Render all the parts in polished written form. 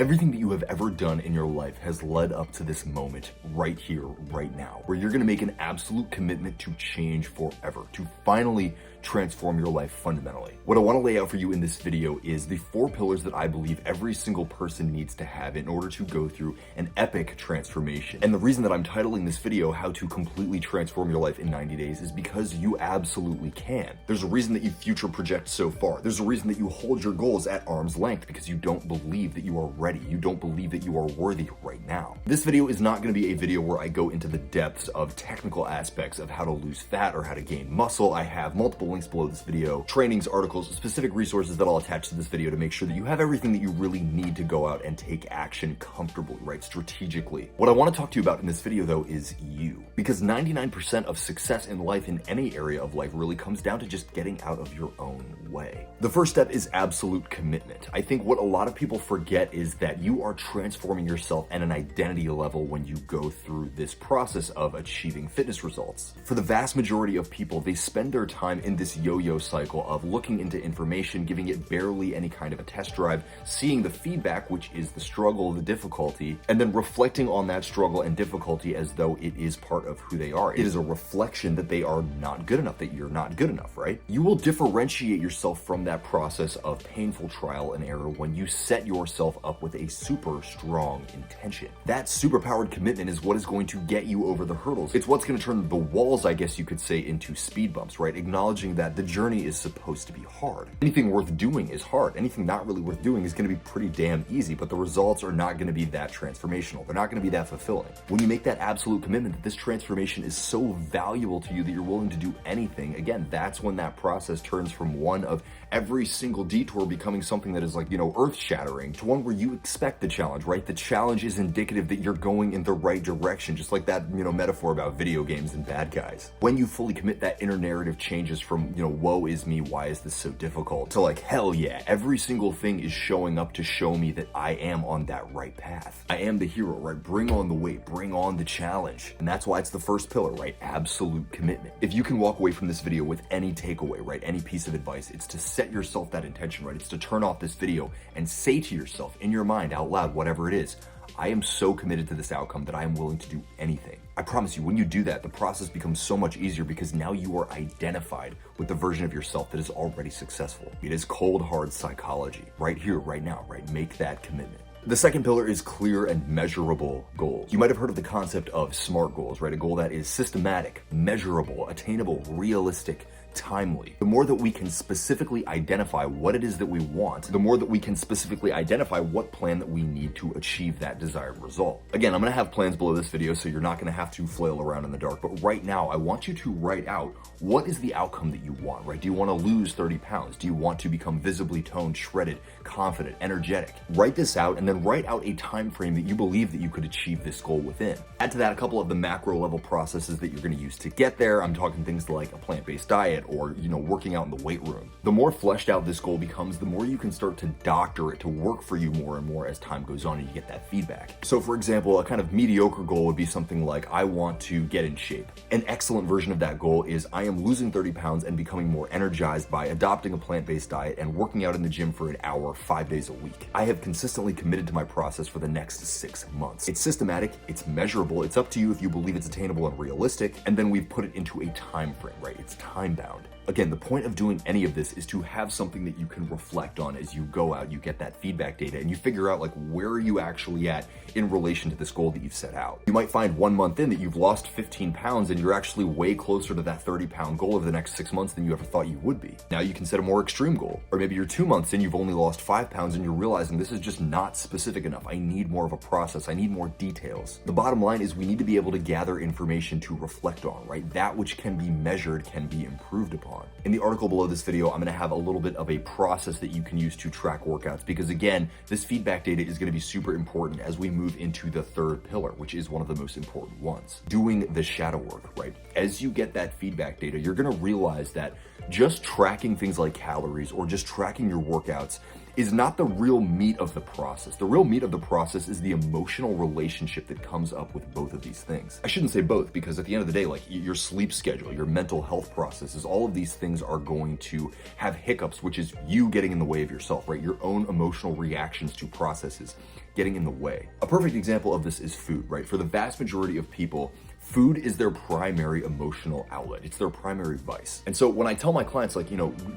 Everything that you have ever done in your life has led up to this moment right here, right now, where you're gonna make an absolute commitment to change forever, to finally transform your life fundamentally. What I wanna lay out for you in this video is the 4 pillars that I believe every single person needs to have in order to go through an epic transformation. And the reason that I'm titling this video, How to Completely Transform Your Life in 90 Days, is because you absolutely can. There's a reason that you future project so far. There's a reason that you hold your goals at arm's length, because you don't believe that you are ready. You don't believe that you are worthy right now. This video is not gonna be a video where I go into the depths of technical aspects of how to lose fat or how to gain muscle. I have multiple links below this video, trainings, articles, specific resources that I'll attach to this video to make sure that you have everything that you really need to go out and take action comfortably, right? Strategically. What I want to talk to you about in this video though is you. Because 99% of success in life, in any area of life, really comes down to just getting out of your own way. The first step is absolute commitment. I think what a lot of people forget is that you are transforming yourself at an identity level when you go through this process of achieving fitness results. For the vast majority of people, they spend their time in this yo-yo cycle of looking into information, giving it barely any kind of a test drive, seeing the feedback, which is the struggle, the difficulty, and then reflecting on that struggle and difficulty as though it is part of who they are. It is a reflection that they are not good enough, that you're not good enough, right? You will differentiate yourself from that process of painful trial and error when you set yourself up with a super strong intention. That superpowered commitment is what is going to get you over the hurdles. It's what's going to turn the walls, I guess you could say, into speed bumps, right? Acknowledging that the journey is supposed to be hard. Anything worth doing is hard. Anything not really worth doing is going to be pretty damn easy, but the results are not going to be that transformational. They're not going to be that fulfilling. When you make that absolute commitment that this transformation is so valuable to you that you're willing to do anything, again, that's when that process turns from one of every single detour becoming something that is like, earth-shattering, to one where you expect the challenge, right? The challenge is indicative that you're going in the right direction, just like that, metaphor about video games and bad guys. When you fully commit, that inner narrative changes from, woe is me, why is this so difficult, to like, hell yeah, every single thing is showing up to show me that I am on that right path. I am the hero, right? Bring on the weight, bring on the challenge. And that's why it's the first pillar, right? Absolute commitment. If you can walk away from this video with any takeaway, right? Any piece of advice, it's to set yourself that intention, right? It's to turn off this video and say to yourself in your mind out loud, whatever it is, I am so committed to this outcome that I am willing to do anything. I promise you, when you do that, the process becomes so much easier because now you are identified with the version of yourself that is already successful. It is cold, hard psychology, right here, right now, right? Make that commitment. The second pillar is clear and measurable goals. You might have heard of the concept of SMART goals, right? A goal that is systematic, measurable, attainable, realistic, timely. The more that we can specifically identify what it is that we want, the more that we can specifically identify what plan that we need to achieve that desired result. Again, I'm gonna have plans below this video, so you're not gonna have to flail around in the dark, but right now, I want you to write out what is the outcome that you want, right? Do you wanna lose 30 pounds? Do you want to become visibly toned, shredded, confident, energetic? Write this out and then write out a time frame that you believe that you could achieve this goal within. Add to that a couple of the macro level processes that you're gonna use to get there. I'm talking things like a plant-based diet or, working out in the weight room. The more fleshed out this goal becomes, the more you can start to doctor it to work for you more and more as time goes on and you get that feedback. So for example, a kind of mediocre goal would be something like, I want to get in shape. An excellent version of that goal is, I am losing 30 pounds and becoming more energized by adopting a plant-based diet and working out in the gym for an hour, 5 days a week. I have consistently committed to my process for the next 6 months. It's systematic, it's measurable, it's up to you if you believe it's attainable and realistic, and then we've put it into a time frame, right? It's time bound. Again, the point of doing any of this is to have something that you can reflect on as you go out, you get that feedback data, and you figure out like where are you actually at in relation to this goal that you've set out. You might find 1 month in that you've lost 15 pounds and you're actually way closer to that 30-pound goal over the next 6 months than you ever thought you would be. Now you can set a more extreme goal. Or maybe you're 2 months in, you've only lost 5 pounds and you're realizing this is just not specific enough. I need more of a process. I need more details. The bottom line is we need to be able to gather information to reflect on, right? That which can be measured can be improved upon. In the article below this video, I'm gonna have a little bit of a process that you can use to track workouts, because again, this feedback data is gonna be super important as we move into the third pillar, which is one of the most important ones, doing the shadow work, right? As you get that feedback data, you're gonna realize that just tracking things like calories or just tracking your workouts is not the real meat of the process. The real meat of the process is the emotional relationship that comes up with both of these things. I shouldn't say both, because at the end of the day, like your sleep schedule, your mental health processes, all of these things are going to have hiccups, which is you getting in the way of yourself, right? Your own emotional reactions to processes getting in the way. A perfect example of this is food, right? For the vast majority of people, food is their primary emotional outlet. It's their primary vice. And so when I tell my clients, like,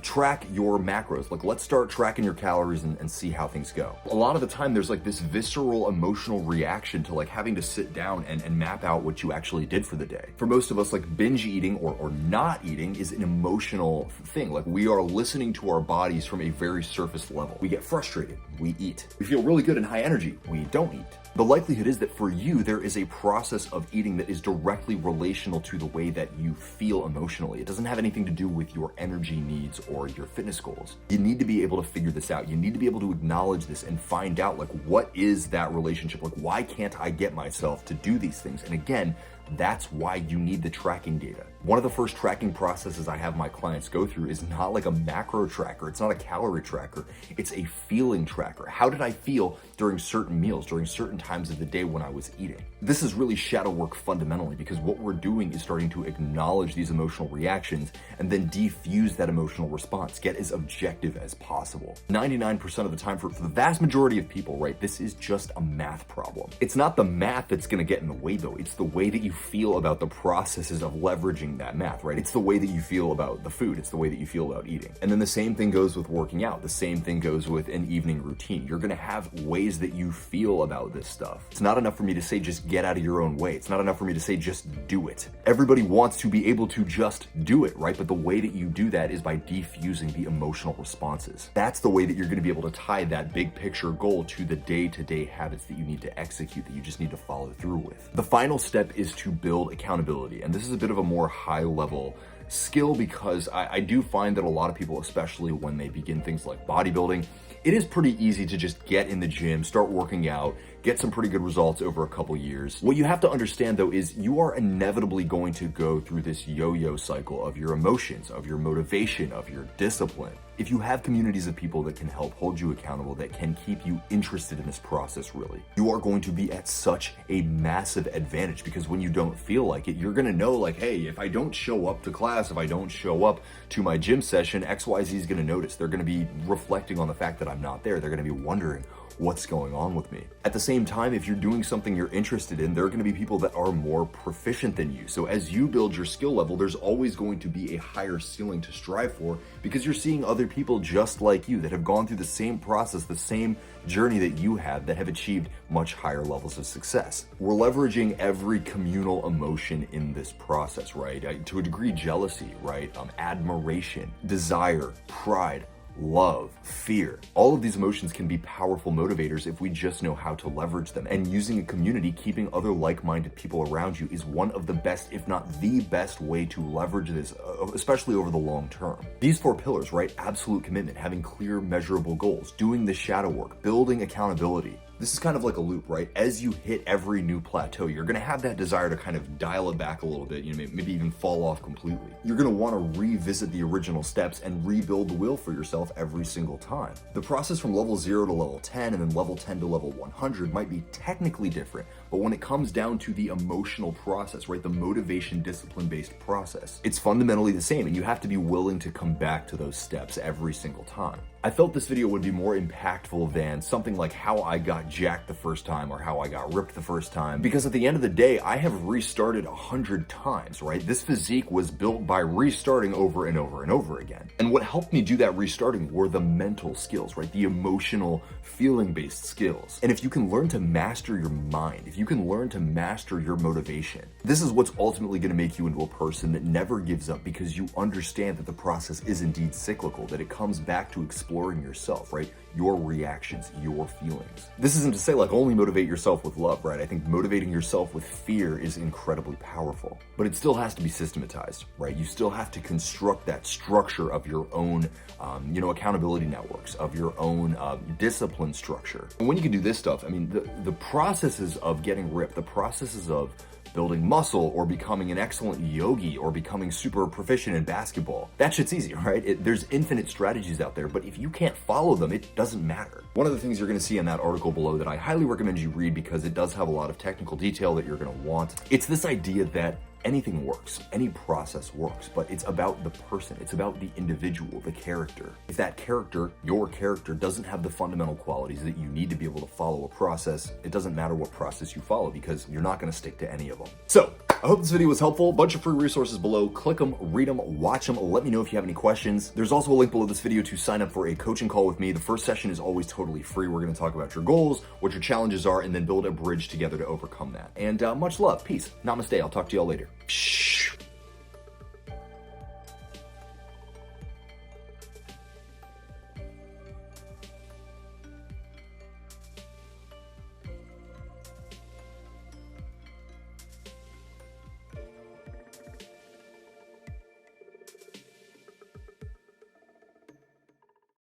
track your macros, like let's start tracking your calories and see how things go. A lot of the time there's like this visceral emotional reaction to like having to sit down and map out what you actually did for the day. For most of us, like binge eating or not eating is an emotional thing. Like we are listening to our bodies from a very surface level. We get frustrated, we eat. We feel really good and high energy, we don't eat. The likelihood is that for you, there is a process of eating that is directly relational to the way that you feel emotionally. It doesn't have anything to do with your energy needs or your fitness goals. You need to be able to figure this out. You need to be able to acknowledge this and find out, like, what is that relationship? Like, why can't I get myself to do these things? And again, that's why you need the tracking data. One of the first tracking processes I have my clients go through is not like a macro tracker. It's not a calorie tracker. It's a feeling tracker. How did I feel during certain meals, during certain times of the day when I was eating? This is really shadow work fundamentally, because what we're doing is starting to acknowledge these emotional reactions and then defuse that emotional response, get as objective as possible. 99% of the time for the vast majority of people, right, this is just a math problem. It's not the math that's gonna get in the way though. It's the way that you feel about the processes of leveraging that math, right? It's the way that you feel about the food. It's the way that you feel about eating. And then the same thing goes with working out. The same thing goes with an evening routine. You're gonna have ways that you feel about this stuff. It's not enough for me to say just get out of your own way. It's not enough for me to say just do it. Everybody wants to be able to just do it, right? But the way that you do that is by defusing the emotional responses. That's the way that you're gonna be able to tie that big picture goal to the day-to-day habits that you need to execute, that you just need to follow through with. The final step is to build accountability. And this is a bit of a more high-level skill, because I do find that a lot of people, especially when they begin things like bodybuilding, it is pretty easy to just get in the gym, start working out, get some pretty good results over a couple years. What you have to understand though is you are inevitably going to go through this yo-yo cycle of your emotions, of your motivation, of your discipline. If you have communities of people that can help hold you accountable, that can keep you interested in this process really, you are going to be at such a massive advantage, because when you don't feel like it, you're gonna know like, hey, if I don't show up to class, if I don't show up to my gym session, XYZ is gonna notice. They're gonna be reflecting on the fact that I'm not there. They're gonna be wondering what's going on with me. At the same time, if you're doing something you're interested in, there are going to be people that are more proficient than you. So as you build your skill level, there's always going to be a higher ceiling to strive for, because you're seeing other people just like you that have gone through the same process, the same journey that you have, that have achieved much higher levels of success. We're leveraging every communal emotion in this process, right? To a degree, jealousy, right? Admiration, desire, pride, love, fear. All of these emotions can be powerful motivators if we just know how to leverage them. And using a community, keeping other like-minded people around you, is one of the best, if not the best way to leverage this, especially over the long term. These 4 pillars, right? Absolute commitment, having clear, measurable goals, doing the shadow work, building accountability. This is kind of like a loop, right? As you hit every new plateau, you're gonna have that desire to kind of dial it back a little bit, maybe even fall off completely. You're gonna wanna revisit the original steps and rebuild the wheel for yourself every single time. The process from level 0 to level 10 and then level 10 to level 100 might be technically different, but when it comes down to the emotional process, right, the motivation discipline-based process, it's fundamentally the same, and you have to be willing to come back to those steps every single time. I felt this video would be more impactful than something like how I got jacked the first time or how I got ripped the first time, because at the end of the day, I have restarted 100 times, right? This physique was built by restarting over and over and over again. And what helped me do that restarting were the mental skills, right? The emotional, feeling-based skills. And if you can learn to master your mind, if you can learn to master your motivation, this is what's ultimately going to make you into a person that never gives up, because you understand that the process is indeed cyclical, that it comes back to exploring yourself, right? Your reactions, your feelings. This isn't to say like only motivate yourself with love, right? I think motivating yourself with fear is incredibly powerful, but it still has to be systematized, right? You still have to construct that structure of your own, accountability networks, of your own discipline structure. And when you can do this stuff, I mean, the processes of getting ripped, the processes of building muscle or becoming an excellent yogi or becoming super proficient in basketball. That shit's easy, right? There's infinite strategies out there, but if you can't follow them, it doesn't matter. One of the things you're going to see in that article below that I highly recommend you read because it does have a lot of technical detail that you're going to want. It's this idea that anything works, any process works, but it's about the person, it's about the individual, the character. If that character, your character, doesn't have the fundamental qualities that you need to be able to follow a process, it doesn't matter what process you follow because you're not going to stick to any of them. So, I hope this video was helpful. A bunch of free resources below. Click them, read them, watch them. Let me know if you have any questions. There's also a link below this video to sign up for a coaching call with me. The first session is always totally free. We're going to talk about your goals, what your challenges are, and then build a bridge together to overcome that. And much love. Peace. Namaste. I'll talk to y'all later.